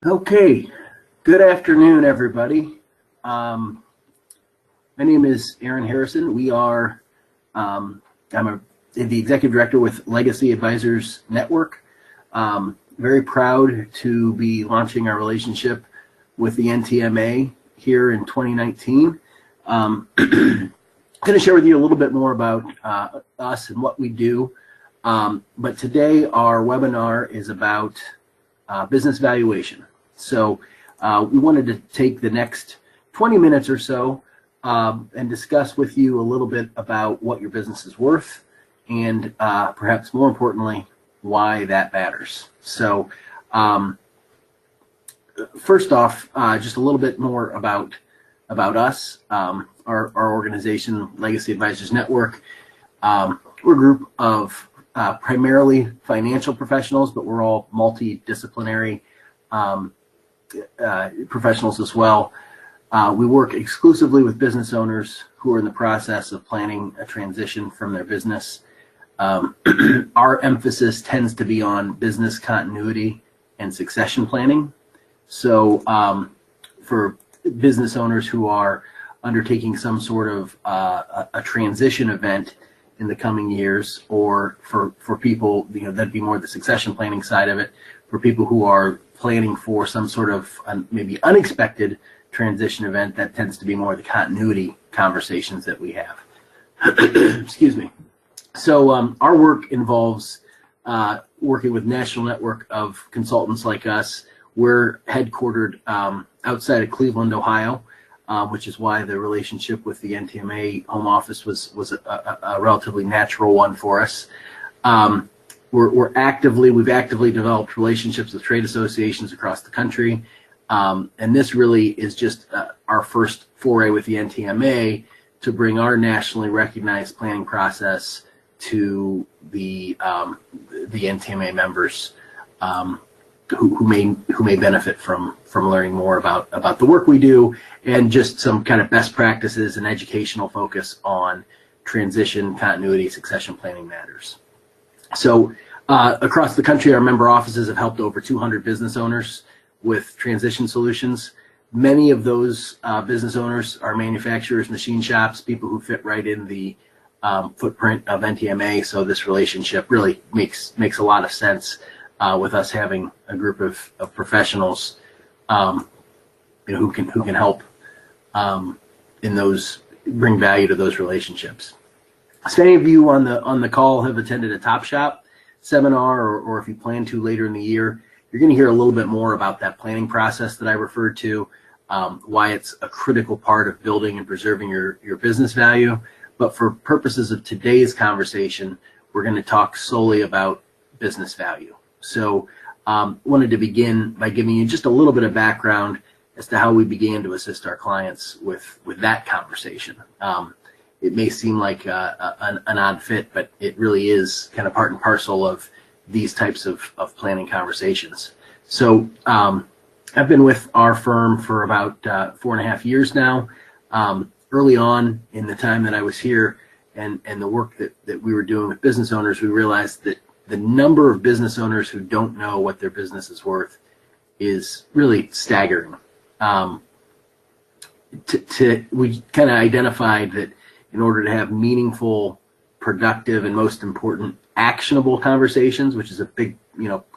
Okay, good afternoon, everybody. My name is Aaron Harrison. I'm the executive director with Legacy Advisors Network. Very proud to be launching our relationship with the NTMA here in 2019. I'm going to share with you a little bit more about us and what we do. But today our webinar is about business valuation. So we wanted to take the next 20 minutes or so and discuss with you a little bit about what your business is worth and perhaps more importantly, why that matters. So first off, just a little bit more about us, our organization, Legacy Advisors Network. We're a group of primarily financial professionals, but we're all multidisciplinary professionals as well. We work exclusively with business owners who are in the process of planning a transition from their business. Our emphasis tends to be on business continuity and succession planning. So for business owners who are undertaking some sort of a transition event in the coming years, or for people, that'd be more the succession planning side of it, for people who are planning for some sort of maybe unexpected transition event, that tends to be more the continuity conversations that we have. Excuse me. So our work involves working with national network of consultants like us. We're headquartered outside of Cleveland, Ohio, which is why the relationship with the NTMA home office was a relatively natural one for us. We've actively developed relationships with trade associations across the country, and this really is just our first foray with the NTMA to bring our nationally recognized planning process to the NTMA members who may benefit from learning more about the work we do, and just some kind of best practices and educational focus on transition, continuity, succession planning matters. So across the country, our member offices have helped over 200 business owners with transition solutions. Many of those business owners are manufacturers, machine shops, people who fit right in the footprint of NTMA. So this relationship really makes a lot of sense with us having a group of professionals who can help in those, bring value to those relationships. So many of you on the call have attended a Top Shop seminar, or if you plan to later in the year, you're going to hear a little bit more about that planning process that I referred to, why it's a critical part of building and preserving your business value. But for purposes of today's conversation, we're going to talk solely about business value. So wanted to begin by giving you just a little bit of background as to how we began to assist our clients with that conversation. It may seem like an odd fit, but it really is kind of part and parcel of these types of planning conversations. So I've been with our firm for about 4.5 years now. Early on in the time that I was here and the work that we were doing with business owners, we realized that the number of business owners who don't know what their business is worth is really staggering. We kind of identified that in order to have meaningful, productive, and most important, actionable conversations, which is a big,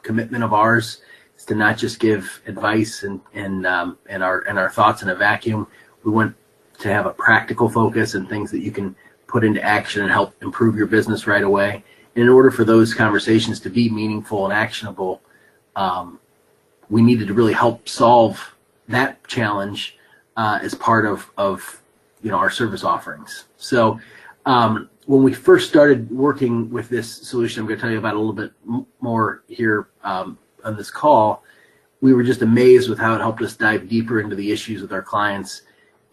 commitment of ours, is to not just give advice and our thoughts in a vacuum. We want to have a practical focus and things that you can put into action and help improve your business right away. And in order for those conversations to be meaningful and actionable, we needed to really help solve that challenge as part of our service offerings. So when we first started working with this solution, I'm going to tell you about a little bit more here on this call, we were just amazed with how it helped us dive deeper into the issues with our clients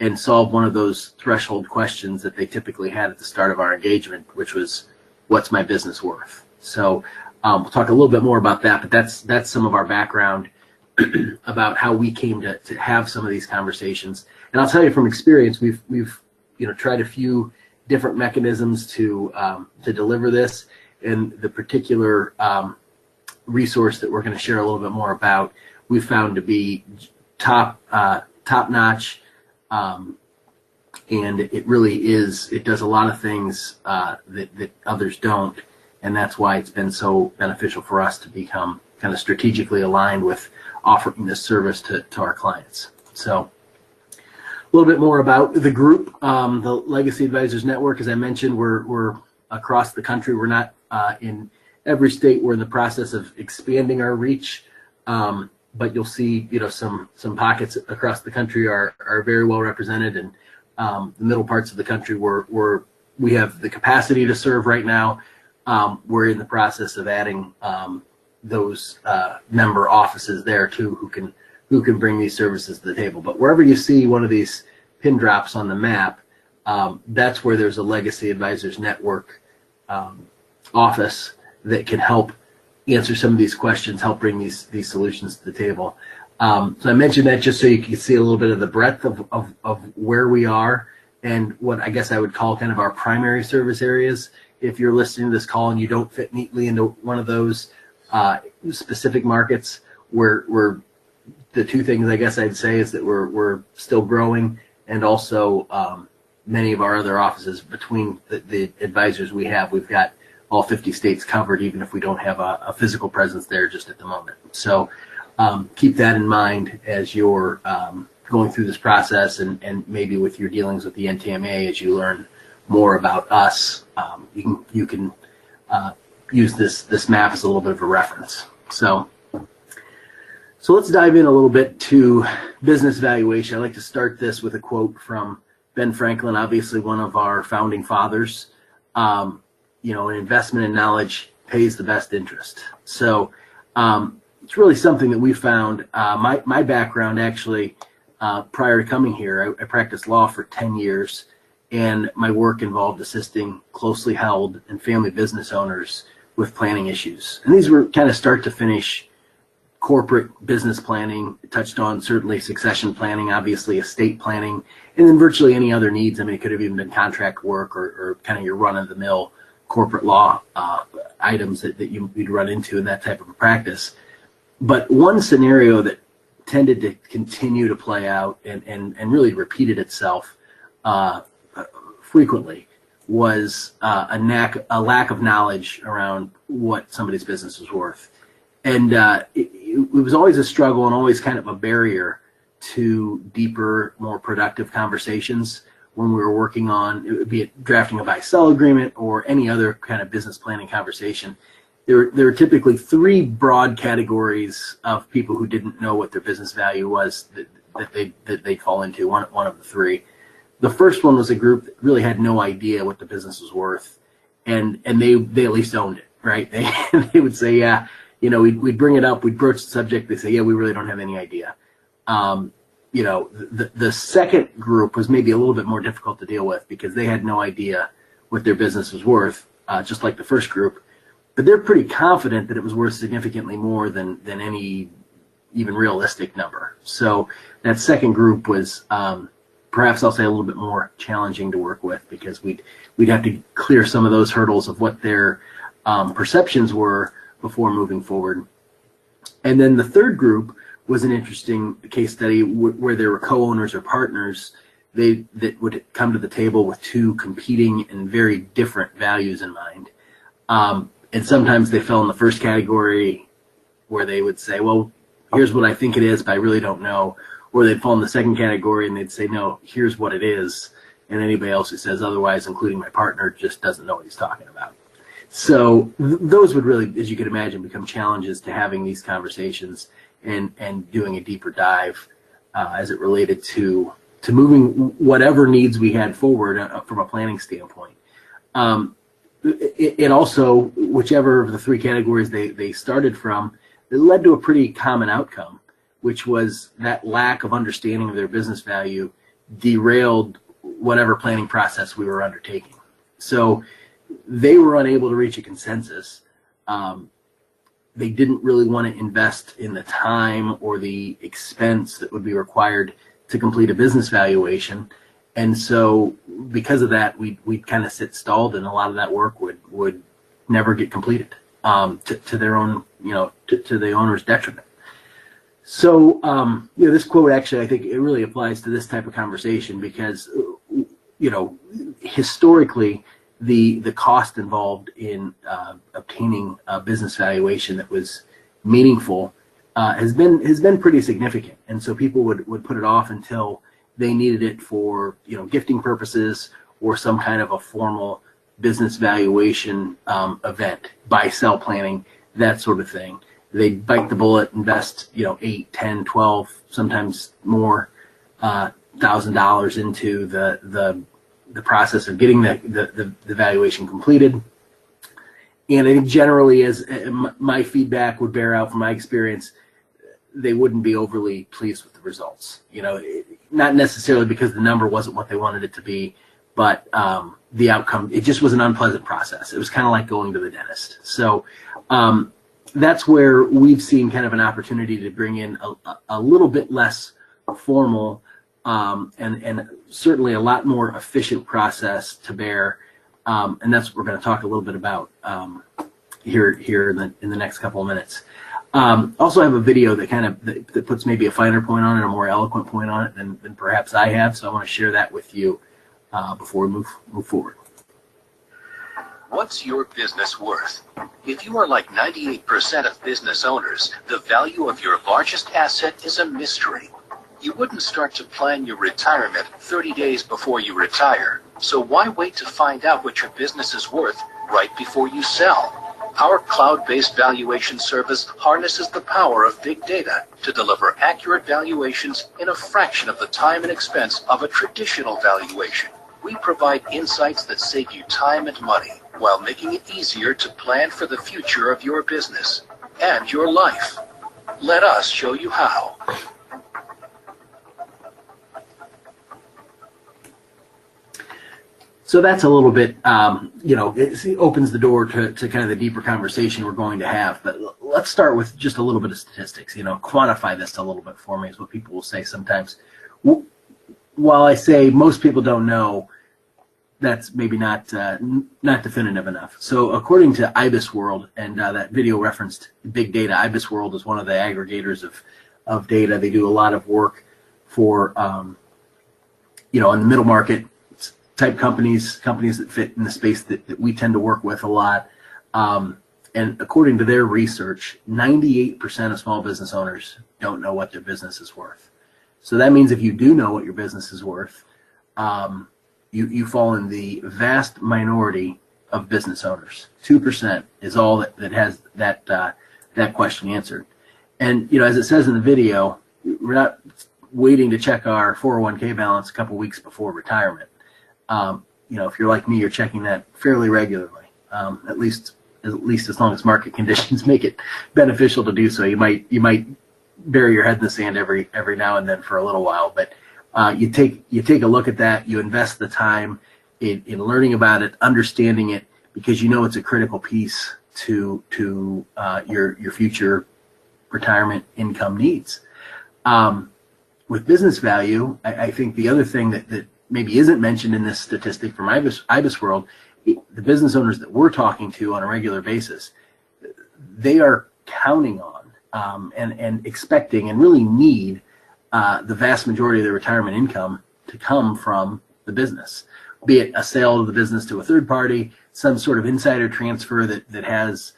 and solve one of those threshold questions that they typically had at the start of our engagement, which was, what's my business worth? So we'll talk a little bit more about that, but that's some of our background about how we came to have some of these conversations. And I'll tell you from experience, we've tried a few different mechanisms to deliver this, and the particular resource that we're going to share a little bit more about, we found to be top notch, and it really is. It does a lot of things that others don't, and that's why it's been so beneficial for us to become kind of strategically aligned with offering this service to our clients. So a little bit more about the group, the Legacy Advisors Network. As I mentioned, we're across the country. We're not in every state. We're in the process of expanding our reach, but you'll see, some pockets across the country are very well represented, and the middle parts of the country we have the capacity to serve right now. We're in the process of adding those member offices there too, who can bring these services to the table. But wherever you see one of these pin drops on the map, that's where there's a Legacy Advisors Network office that can help answer some of these questions, help bring these solutions to the table. So I mentioned that just so you can see a little bit of the breadth of where we are and what I guess I would call kind of our primary service areas. If you're listening to this call and you don't fit neatly into one of those specific markets, we're the two things I guess I'd say is that we're still growing, and also many of our other offices between the advisors we have, we've got all 50 states covered, even if we don't have a physical presence there just at the moment. So keep that in mind as you're going through this process, and maybe with your dealings with the NTMA as you learn more about us, you can use this map as a little bit of a reference. So let's dive in a little bit to business valuation. I'd like to start this with a quote from Ben Franklin, obviously one of our founding fathers. An investment in knowledge pays the best interest. So it's really something that we found. My background actually, prior to coming here, I practiced law for 10 years, and my work involved assisting closely held and family business owners with planning issues. And these were kind of start to finish corporate business planning, touched on certainly succession planning, obviously estate planning, and then virtually any other needs. I mean, it could have even been contract work or kind of your run-of-the-mill corporate law items that you'd run into in that type of a practice. But one scenario that tended to continue to play out and really repeated itself frequently was a lack of knowledge around what somebody's business was worth. And it was always a struggle and always kind of a barrier to deeper, more productive conversations when we were working on, it would be drafting a buy-sell agreement or any other kind of business planning conversation. There were typically three broad categories of people who didn't know what their business value was that they'd fall into, one of the three. The first one was a group that really had no idea what the business was worth, and they at least owned it, right? They would say, yeah, we'd bring it up, we'd broach the subject, they say, yeah, we really don't have any idea. The second group was maybe a little bit more difficult to deal with because they had no idea what their business was worth, just like the first group. But they're pretty confident that it was worth significantly more than any even realistic number. So that second group was perhaps I'll say a little bit more challenging to work with because we'd have to clear some of those hurdles of what their perceptions were before moving forward. And then the third group was an interesting case study where there were co-owners or partners that would come to the table with two competing and very different values in mind. And sometimes they fell in the first category where they would say, well, here's what I think it is, but I really don't know. Or they'd fall in the second category and they'd say, no, here's what it is. And anybody else who says otherwise, including my partner, just doesn't know what he's talking about. So those would really, as you can imagine, become challenges to having these conversations and doing a deeper dive as it related to moving whatever needs we had forward from a planning standpoint. It also, whichever of the three categories they started from, it led to a pretty common outcome, which was that lack of understanding of their business value derailed whatever planning process we were undertaking. So they were unable to reach a consensus. They didn't really want to invest in the time or the expense that would be required to complete a business valuation. And so because of that, we'd kind of sit stalled, and a lot of that work would never get completed to their own, to the owner's detriment. So, this quote actually, I think it really applies to this type of conversation because, historically, the cost involved in obtaining a business valuation that was meaningful has been pretty significant, and so people would put it off until they needed it for gifting purposes or some kind of a formal business valuation event, buy sell planning, that sort of thing. They bite the bullet, invest 8, 10, 12, sometimes more $1,000 into the process of getting the valuation completed. And I think generally, as my feedback would bear out from my experience, they wouldn't be overly pleased with the results. Not necessarily because the number wasn't what they wanted it to be, but the outcome, it just was an unpleasant process. It was kind of like going to the dentist. So that's where we've seen kind of an opportunity to bring in a little bit less formal and certainly a lot more efficient process to bear. And that's what we're going to talk a little bit about here in the next couple of minutes. Also, I have a video that puts maybe a finer point on it, a more eloquent point on it than perhaps I have. So I want to share that with you before we move forward. What's your business worth? If you are like 98% of business owners, the value of your largest asset is a mystery. You wouldn't start to plan your retirement 30 days before you retire. So why wait to find out what your business is worth right before you sell? Our cloud-based valuation service harnesses the power of big data to deliver accurate valuations in a fraction of the time and expense of a traditional valuation. We provide insights that save you time and money while making it easier to plan for the future of your business and your life. Let us show you how. So that's a little bit, it opens the door to kind of the deeper conversation we're going to have. But let's start with just a little bit of statistics. Quantify this a little bit for me is what people will say sometimes. While I say most people don't know, that's maybe not definitive enough. So according to IBISWorld, and that video referenced big data, IBISWorld is one of the aggregators of data. They do a lot of work for, in the middle market type companies that fit in the space that we tend to work with a lot. And according to their research, 98% of small business owners don't know what their business is worth. So that means if you do know what your business is worth, you fall in the vast minority of business owners. 2% is all that has that question answered. And as it says in the video, we're not waiting to check our 401k balance a couple weeks before retirement. If you're like me, you're checking that fairly regularly, at least as long as market conditions make it beneficial to do so. You might bury your head in the sand every now and then for a little while, but you take a look at that. You invest the time in learning about it, understanding it, because it's a critical piece to your future retirement income needs. With business value, I think the other thing that maybe isn't mentioned in this statistic from IBISWorld, the business owners that we're talking to on a regular basis, they are counting on and expecting and really need the vast majority of their retirement income to come from the business, be it a sale of the business to a third party, some sort of insider transfer that has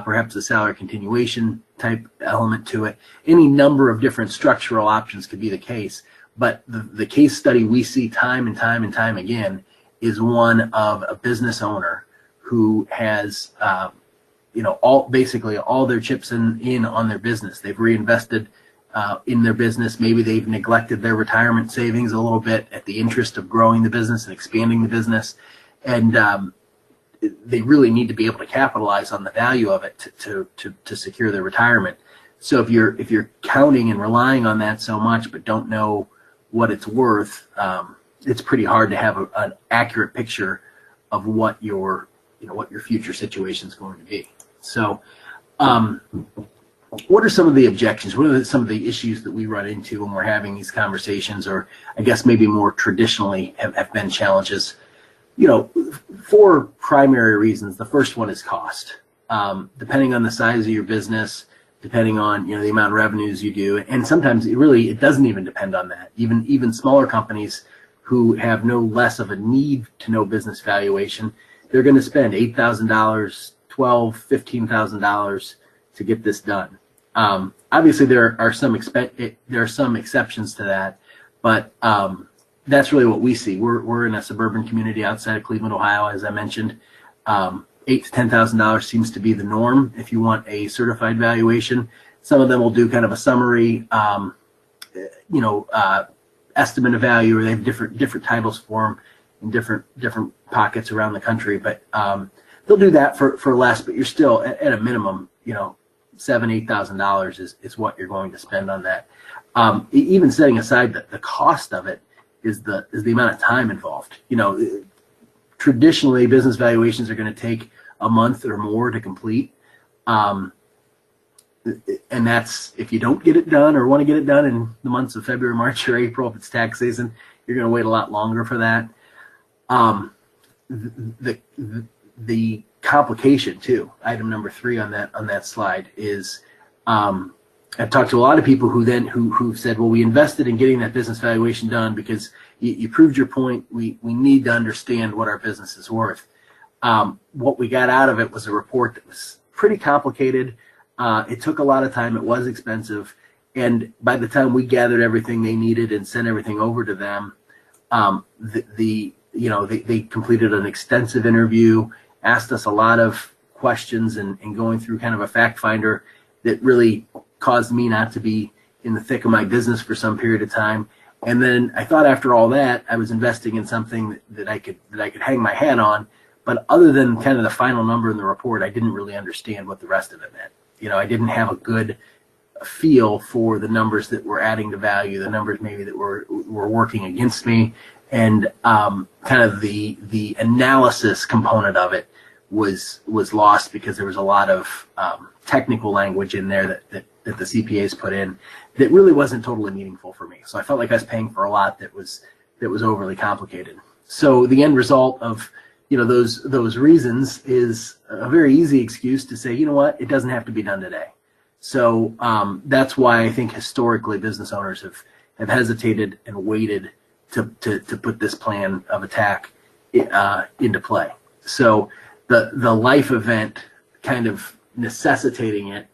perhaps a salary continuation type element to it. Any number of different structural options could be the case. But the case study we see time and time again is one of a business owner who has, basically all their chips in on their business. They've reinvested in their business. Maybe they've neglected their retirement savings a little bit at the interest of growing the business and expanding the business, and they really need to be able to capitalize on the value of it to secure their retirement. So if you're counting and relying on that so much but don't know what it's worth, it's pretty hard to have an accurate picture of what your future situation is going to be. So what are some of the objections? What are some of the issues that we run into when we're having these conversations, or I guess maybe more traditionally have been challenges? 4 primary reasons. The first one is cost. Depending on the size of your business, depending on the amount of revenues you do. And sometimes it doesn't even depend on that. Even smaller companies who have no less of a need to know business valuation, they're going to spend $8,000, $12,000, $15,000 to get this done. Obviously, there are some exceptions to that, but that's really what we see. We're in a suburban community outside of Cleveland, Ohio, as I mentioned. $8,000 to $10,000 seems to be the norm if you want a certified valuation. Some of them will do kind of a summary, estimate of value, or they have different titles for them in different pockets around the country. But they'll do that for less. But you're still at a minimum, $7,000, $8,000 is what you're going to spend on that. Even setting aside the cost of it is the amount of time involved. Traditionally, business valuations are going to take a month or more to complete. And that's, if you don't get it done or want to get it done in the months of February, March, or April, if it's tax season, you're going to wait a lot longer for that. The complication too, item number 3 on that slide, is I've talked to a lot of people who've said, well, we invested in getting that business valuation done because you proved your point. We need to understand what our business is worth. What we got out of it was a report that was pretty complicated. It took a lot of time. It was expensive. And by the time we gathered everything they needed and sent everything over to them, they completed an extensive interview, asked us a lot of questions, and going through kind of a fact finder that really caused me not to be in the thick of my business for some period of time. And then I thought after all that, I was investing in something that I could hang my hat on. But other than kind of the final number in the report, I didn't really understand what the rest of it meant. I didn't have a good feel for the numbers that were adding to value, the numbers maybe that were working against me, and kind of the analysis component of it was lost because there was a lot of technical language in there that the CPAs put in that really wasn't totally meaningful for me. So I felt like I was paying for a lot that was overly complicated. So the end result of those reasons is a very easy excuse to say, you know what, it doesn't have to be done today. So that's why I think historically business owners have hesitated and waited to put this plan of attack into play. So the life event kind of necessitating it,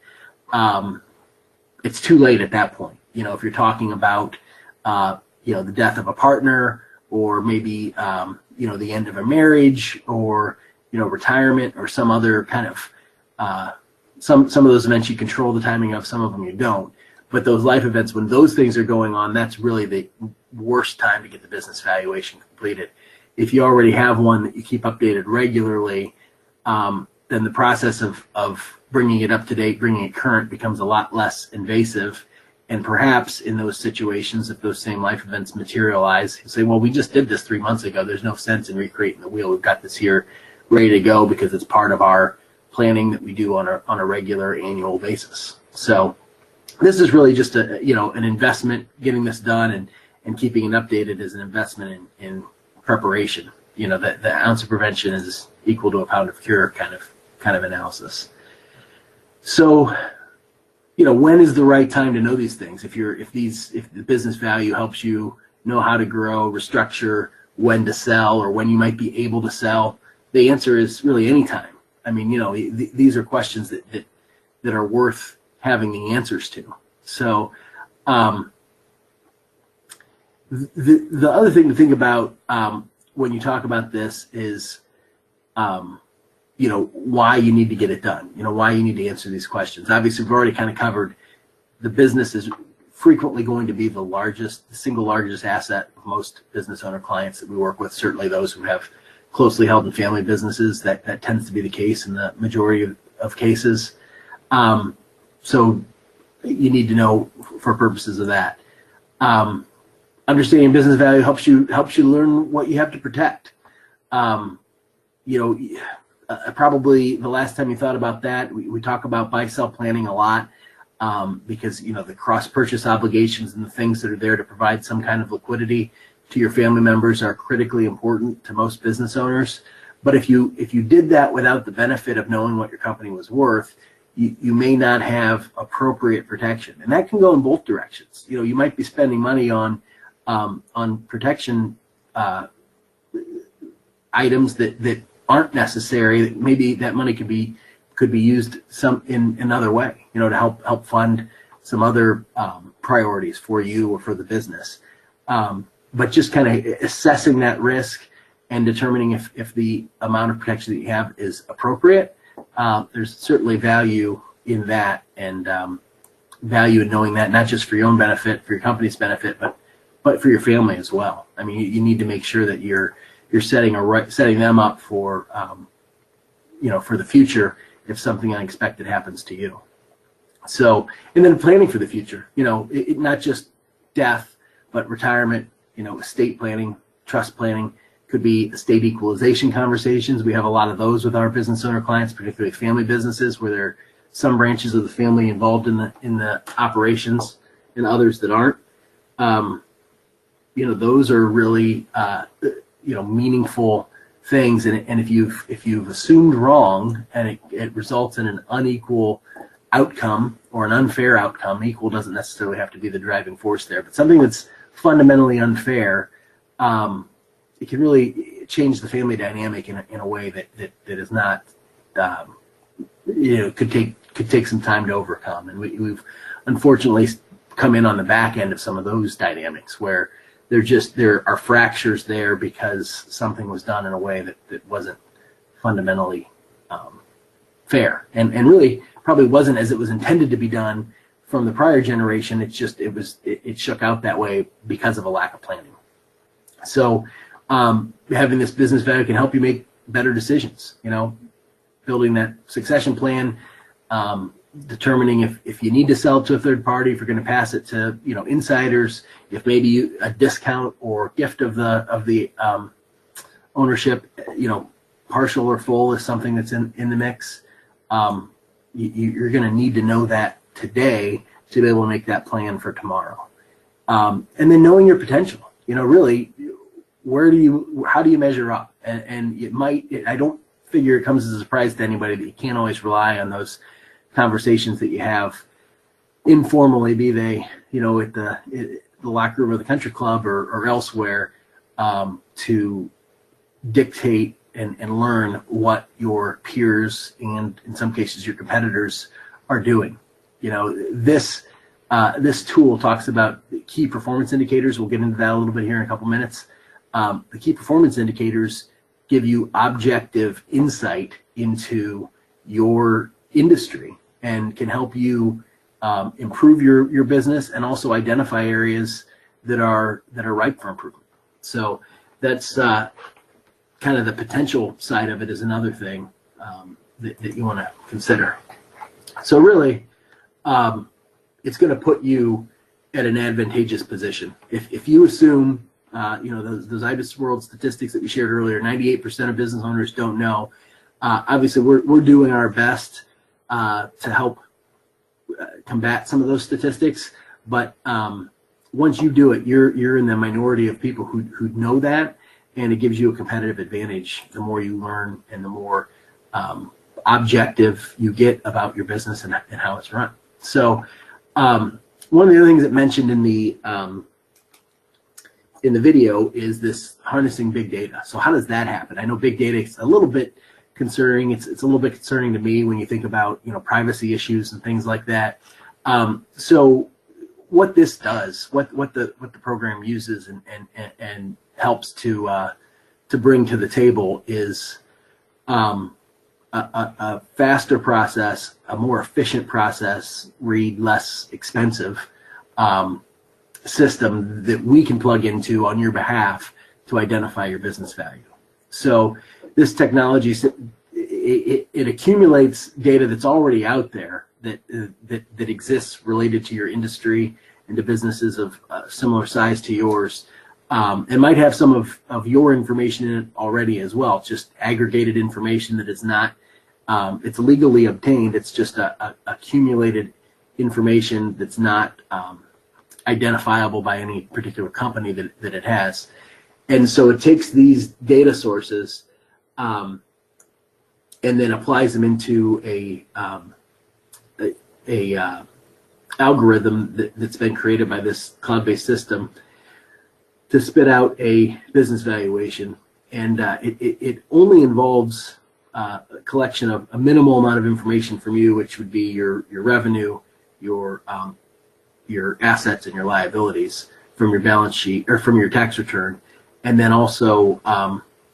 it's too late at that point. If you're talking about the death of a partner, or maybe the end of a marriage, or retirement, or some other kind of some of those events you control the timing of, some of them you don't. But those life events, when those things are going on, that's really the worst time to get the business valuation completed. If you already have one that you keep updated regularly, then the process of bringing it up to date, bringing it current, becomes a lot less invasive. And perhaps in those situations, if those same life events materialize, you say, well, we just did this 3 months ago. There's no sense in recreating the wheel. We've got this here ready to go because it's part of our planning that we do on a regular annual basis. So this is really just an investment. Getting this done and keeping it updated is an investment in preparation. The ounce of prevention is equal to a pound of cure kind of analysis. So, when is the right time to know these things? If the business value helps you know how to grow, restructure, when to sell, or when you might be able to sell, the answer is really any time. I mean, these are questions that are worth having the answers to. So, the other thing to think about when you talk about this is, why you need to get it done, why you need to answer these questions. Obviously, we've already kind of covered the business is frequently going to be the single largest asset of most business owner clients that we work with, certainly those who have closely held and family businesses. That tends to be the case in the majority of cases. So you need to know for purposes of that. Understanding business value helps you learn what you have to protect. Probably the last time you thought about that, we talk about buy-sell planning a lot because the cross-purchase obligations and the things that are there to provide some kind of liquidity to your family members are critically important to most business owners. But if you did that without the benefit of knowing what your company was worth, you may not have appropriate protection, and that can go in both directions. You know, you might be spending money on protection items that aren't necessary. That maybe that money could be used in another way, you know, to help fund some other priorities for you or for the business. But just kind of assessing that risk and determining if the amount of protection that you have is appropriate. There's certainly value in that, and value in knowing that, not just for your own benefit, for your company's benefit, but for your family as well. I mean, you need to make sure that you're setting them up for you know, for the future if something unexpected happens to you. So, and then planning for the future. You know, not just death, but retirement. You know, estate planning, trust planning. Could be estate equalization conversations. We have a lot of those with our business owner clients, particularly family businesses, where there are some branches of the family involved in the operations and others that aren't. You know, those are really you know, meaningful things. And if you've assumed wrong and it results in an unequal outcome or an unfair outcome, equal doesn't necessarily have to be the driving force there, but something that's fundamentally unfair, it can really change the family dynamic in a way that is not, you know, could take some time to overcome. And we've unfortunately come in on the back end of some of those dynamics where there are fractures there because something was done in a way that wasn't fundamentally fair, and really probably wasn't as it was intended to be done from the prior generation. It's just it shook out that way because of a lack of planning. So having this business value can help you make better decisions, you know, building that succession plan, determining if you need to sell to a third party, if you're going to pass it to, you know, insiders, if maybe a discount or gift of the ownership, you know, partial or full is something that's in the mix. You're going to need to know that today to be able to make that plan for tomorrow. And then knowing your potential, you know, really, how do you measure up? And I don't figure it comes as a surprise to anybody that you can't always rely on those conversations that you have informally, be they, you know, at the locker room or the country club or elsewhere, to dictate and learn what your peers and in some cases your competitors are doing. You know, this tool talks about key performance indicators. We'll get into that a little bit here in a couple minutes. The key performance indicators give you objective insight into your industry and can help you improve your business and also identify areas that are ripe for improvement. So that's kind of the potential side of it is another thing that you want to consider. So really, it's going to put you at an advantageous position. If you assume, you know, those IBIS World statistics that we shared earlier, 98% of business owners don't know. Obviously, we're doing our best to help combat some of those statistics. But once you do it, you're in the minority of people who know that, and it gives you a competitive advantage the more you learn and the more objective you get about your business and how it's run. So one of the other things that mentioned in the video is this harnessing big data. So how does that happen? I know big data is a little bit concerning. It's a little bit concerning to me when you think about, you know, privacy issues and things like that. So what this does, what the program uses and helps to bring to the table is a faster process, a more efficient process, less expensive system that we can plug into on your behalf to identify your business value. So this technology, it accumulates data that's already out there that exists related to your industry and to businesses of similar size to yours, and might have some of your information in it already as well. It's just aggregated information that is not, it's legally obtained. It's just accumulated information that's not identifiable by any particular company that it has. And so it takes these data sources and then applies them into algorithm that's been created by this cloud-based system to spit out a business valuation, and it only involves a collection of a minimal amount of information from you, which would be your revenue, your assets, and your liabilities from your balance sheet or from your tax return, and then also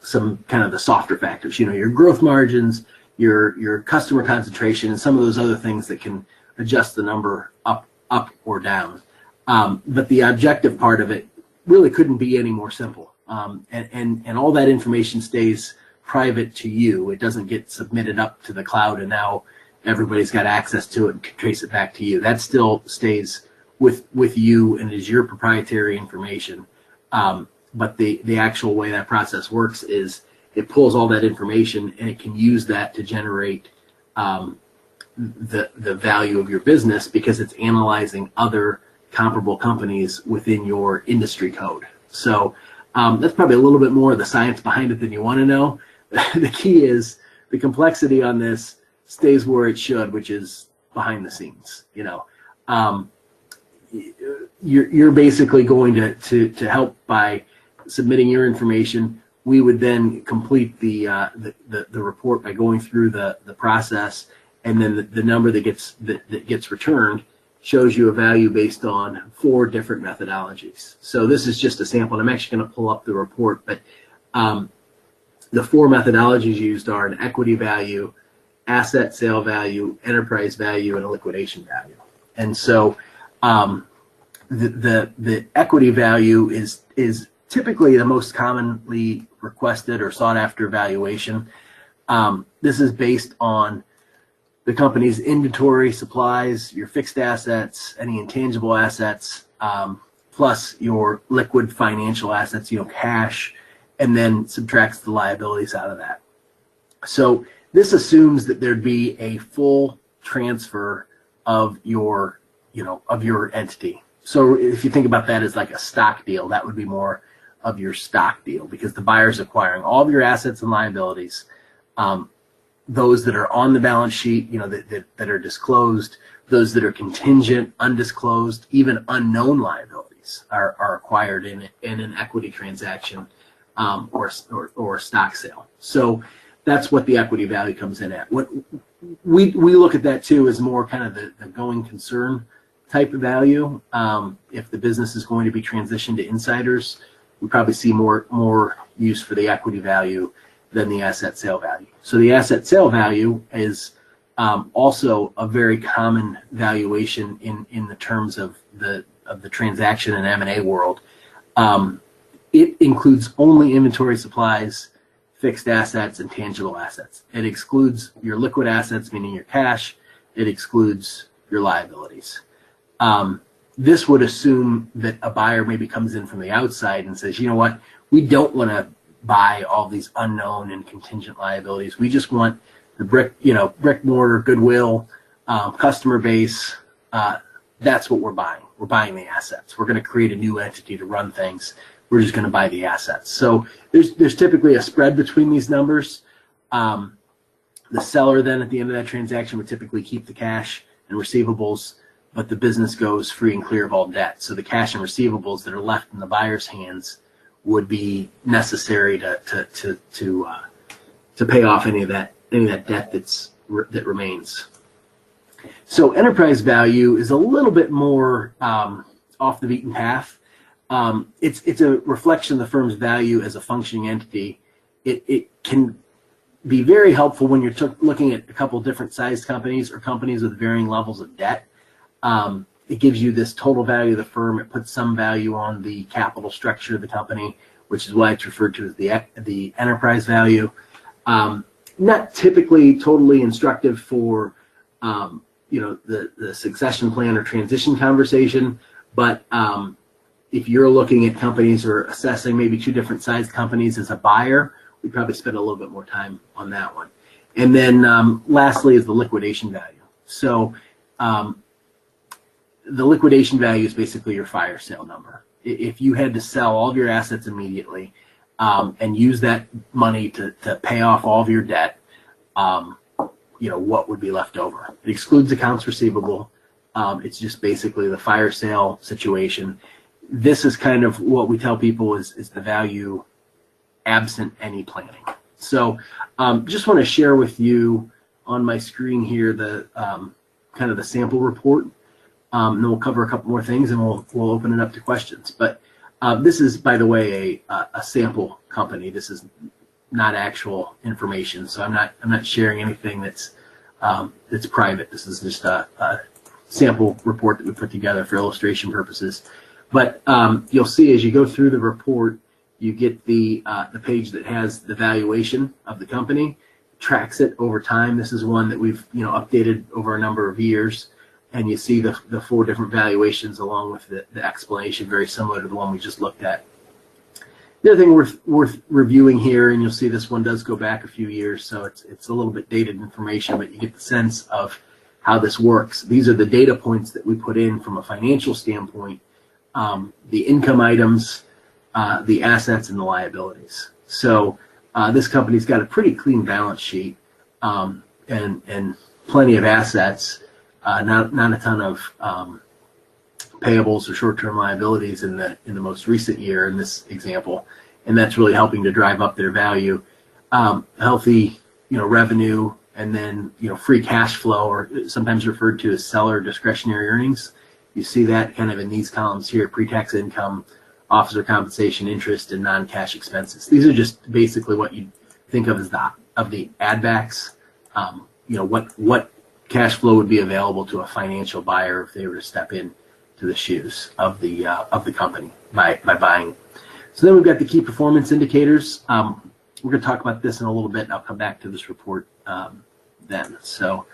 some kind of the softer factors, your growth margins, your customer concentration, and some of those other things that can adjust the number up or down. But the objective part of it really couldn't be any more simple. And all that information stays private to you. It doesn't get submitted up to the cloud and now everybody's got access to it and can trace it back to you. That still stays with you and is your proprietary information. But the actual way that process works is it pulls all that information and it can use that to generate the value of your business because it's analyzing other comparable companies within your industry code. So that's probably a little bit more of the science behind it than you want to know. The key is the complexity on this stays where it should, which is behind the scenes. You're basically going to help by submitting your information. We would then complete the report by going through the process, and then the number that gets returned shows you a value based on 4 different methodologies. So this is just a sample. I'm actually going to pull up the report, but the 4 methodologies used are an equity value, asset sale value, enterprise value, and a liquidation value. And so the equity value is typically the most commonly requested or sought after valuation. This is based on the company's inventory, supplies, your fixed assets, any intangible assets, plus your liquid financial assets, cash, and then subtracts the liabilities out of that. So this assumes that there'd be a full transfer of your entity. So if you think about that as like a stock deal, that would be more of your stock deal because the buyer's acquiring all of your assets and liabilities. Those that are on the balance sheet, that are disclosed, those that are contingent, undisclosed, even unknown liabilities are acquired in an equity transaction or a stock sale. So that's what the equity value comes in at. What we look at that too as more kind of the going concern type of value. If the business is going to be transitioned to insiders, we probably see more use for the equity value than the asset sale value. So the asset sale value is also a very common valuation in the terms of the transaction and M&A world. It includes only inventory, supplies, fixed assets, and tangible assets. It excludes your liquid assets, meaning your cash. It excludes your liabilities. This would assume that a buyer maybe comes in from the outside and says, you know what, we don't want to buy all these unknown and contingent liabilities. We just want the brick mortar, goodwill, customer base. That's what we're buying. We're buying the assets. We're going to create a new entity to run things. We're just going to buy the assets. So there's typically a spread between these numbers. The seller then at the end of that transaction would typically keep the cash and receivables, but the business goes free and clear of all debt. So the cash and receivables that are left in the buyer's hands would be necessary to pay off any of that debt that remains. So enterprise value is a little bit more off the beaten path. It's a reflection of the firm's value as a functioning entity. It can be very helpful when you're looking at a couple different sized companies or companies with varying levels of debt. It gives you this total value of the firm. It puts some value on the capital structure of the company, which is why it's referred to as the enterprise value. Not typically totally instructive for the succession plan or transition conversation, but if you're looking at companies or assessing maybe 2 different sized companies as a buyer, we'd probably spend a little bit more time on that one. And then lastly is the liquidation value. So the liquidation value is basically your fire sale number. If you had to sell all of your assets immediately and use that money to pay off all of your debt, what would be left over. It excludes accounts receivable. It's just basically the fire sale situation. This is kind of what we tell people is the value absent any planning. So just want to share with you on my screen here the kind of the sample report. And then we'll cover a couple more things and we'll open it up to questions. But this is, by the way, a sample company. This is not actual information, so I'm not sharing anything that's private. This is just a sample report that we put together for illustration purposes. But you'll see as you go through the report, you get the page that has the valuation of the company, tracks it over time. This is one that we've updated over a number of years, and you see the 4 different valuations along with the explanation, very similar to the one we just looked at. The other thing worth reviewing here, and you'll see this one does go back a few years, so it's a little bit dated information, but you get the sense of how this works. These are the data points that we put in from a financial standpoint, the income items, the assets, and the liabilities. So this company's got a pretty clean balance sheet and plenty of assets, not a ton of payables or short-term liabilities in the most recent year in this example, and that's really helping to drive up their value. Healthy revenue, and then free cash flow, or sometimes referred to as seller discretionary earnings. You see that kind of in these columns here: pre-tax income, officer compensation, interest, and non-cash expenses. These are just basically what you think of as the add backs. What cash flow would be available to a financial buyer if they were to step in to the shoes of the company by buying. So then we've got the key performance indicators. We're going to talk about this in a little bit, and I'll come back to this report then. So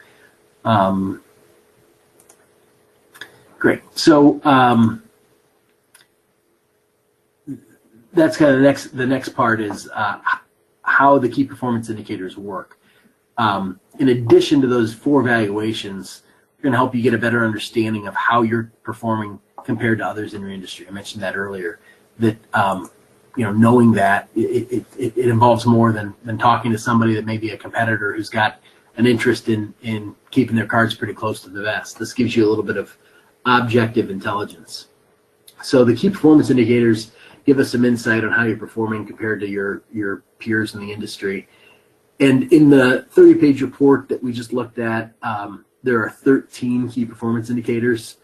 great. So that's kind of the next part is how the key performance indicators work. In addition to those 4 valuations, going to help you get a better understanding of how you're performing compared to others in your industry. I mentioned that earlier, that knowing that it involves more than talking to somebody that may be a competitor who's got an interest in keeping their cards pretty close to the vest. This gives you a little bit of objective intelligence. So the key performance indicators give us some insight on how you're performing compared to your peers in the industry. And in the 30-page report that we just looked at, there are 13 key performance indicators.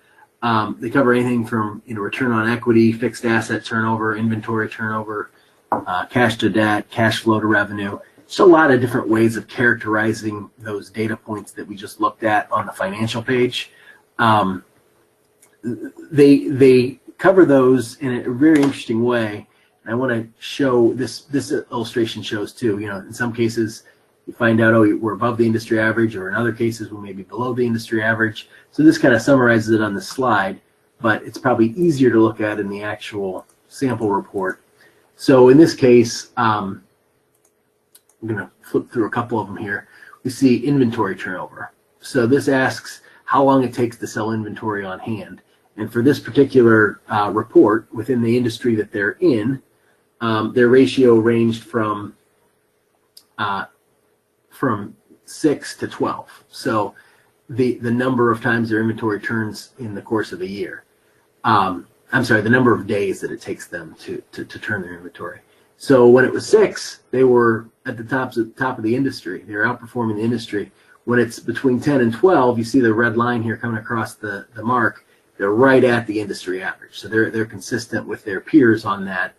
They cover anything from return on equity, fixed asset turnover, inventory turnover, cash to debt, cash flow to revenue. Just a lot of different ways of characterizing those data points that we just looked at on the financial page. They cover those in a very interesting way. And I want to show this illustration shows too. In some cases you find out, oh, we're above the industry average, or in other cases we may be below the industry average. So this kind of summarizes it on the slide, but it's probably easier to look at in the actual sample report. So in this case, I'm going to flip through a couple of them here. We see inventory turnover. So this asks how long it takes to sell inventory on hand. And for this particular report, within the industry that they're in, their ratio ranged from 6 to 12. So the number of times their inventory turns in the course of a year. I'm sorry, the number of days that it takes them to turn their inventory. So when it was 6, they were at the top of the industry. They were outperforming the industry. When it's between 10 and 12, you see the red line here coming across the mark. They're right at the industry average. So they're consistent with their peers on that.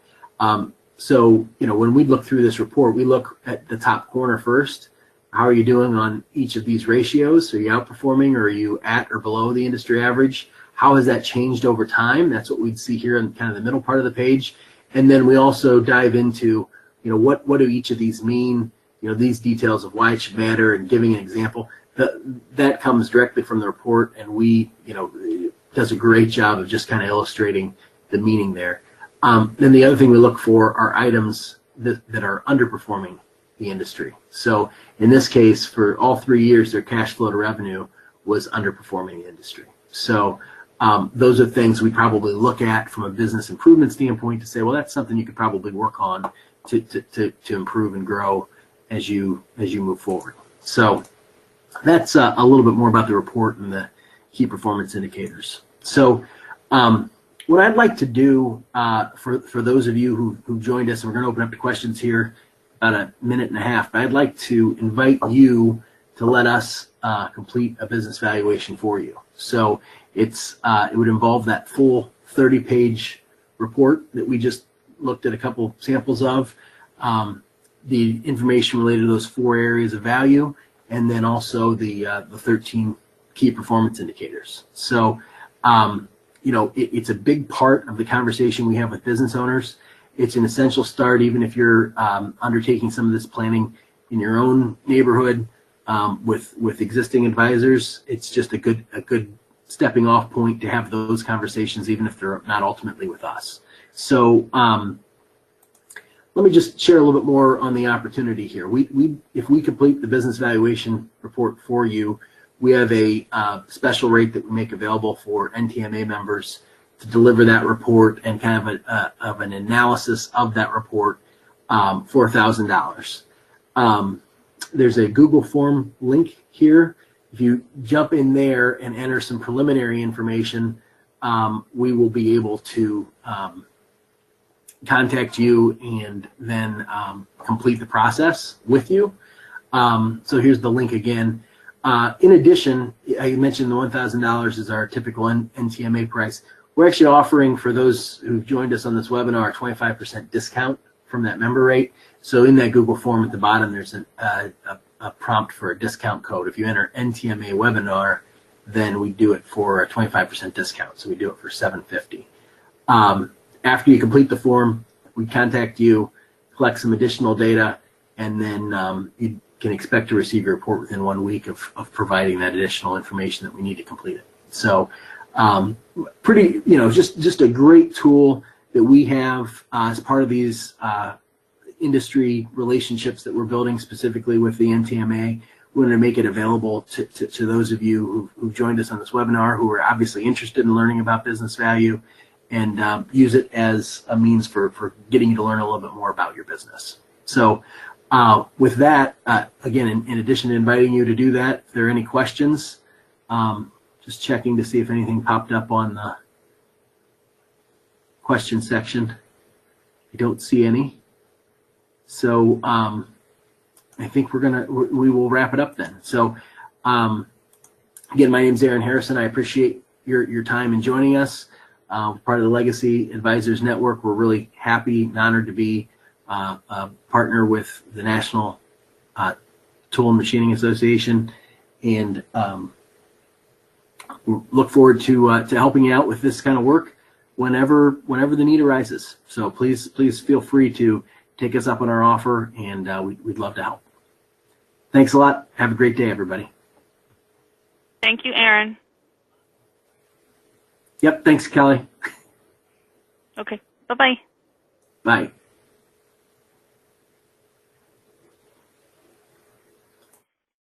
So when we look through this report, we look at the top corner first. How are you doing on each of these ratios? Are you outperforming, or are you at or below the industry average? How has that changed over time? That's what we'd see here in kind of the middle part of the page. And then we also dive into, what do each of these mean? These details of why it should matter, and giving an example. That comes directly from the report, and it does a great job of just kind of illustrating the meaning there. Then the other thing we look for are items that are underperforming the industry. So in this case, for all 3 years, their cash flow to revenue was underperforming the industry. So those are things we probably look at from a business improvement standpoint to say, well, that's something you could probably work on to improve and grow as you move forward. So that's a little bit more about the report and the key performance indicators. So what I'd like to do for those of you who joined us, and we're going to open up to questions here about a minute and a half, but I'd like to invite you to let us complete a business valuation for you. So it would involve that full 30-page report that we just looked at a couple samples of, the information related to those 4 areas of value, and then also the 13 key performance indicators. So, it's a big part of the conversation we have with business owners. It's an essential start, even if you're undertaking some of this planning in your own neighborhood with existing advisors. It's just a good stepping off point to have those conversations, even if they're not ultimately with us. So let me just share a little bit more on the opportunity here. If we complete the business valuation report for you, we have a special rate that we make available for NTMA members to deliver that report and kind of an analysis of that report for $1,000. There's a Google form link here. If you jump in there and enter some preliminary information, we will be able to contact you and then complete the process with you. So here's the link again. In addition, I mentioned the $1,000 is our typical NTMA price. We're actually offering, for those who've joined us on this webinar, a 25% discount from that member rate. So in that Google form at the bottom, there's a prompt for a discount code. If you enter NTMA webinar, then we do it for a 25% discount. So we do it for $750. After you complete the form, we contact you, collect some additional data, and then you can expect to receive your report within 1 week of providing that additional information that we need to complete it. So pretty, just a great tool that we have as part of these industry relationships that we're building specifically with the NTMA. We want to make it available to those of you who've joined us on this webinar, who are obviously interested in learning about business value, and use it as a means for getting you to learn a little bit more about your business. So with that, again, in addition to inviting you to do that, if there are any questions, just checking to see if anything popped up on the question section. I don't see any. So I think we will wrap it up then. So again, my name is Aaron Harrison. I appreciate your time in joining us. Part of the Legacy Advisors Network. We're really happy and honored to be a partner with the National Tool and Machining Association, and look forward to helping you out with this kind of work whenever the need arises. So please feel free to take us up on our offer, and we'd love to help. Thanks a lot. Have a great day, everybody. Thank you, Aaron. Yep, thanks, Kelly. Okay, bye-bye. Bye.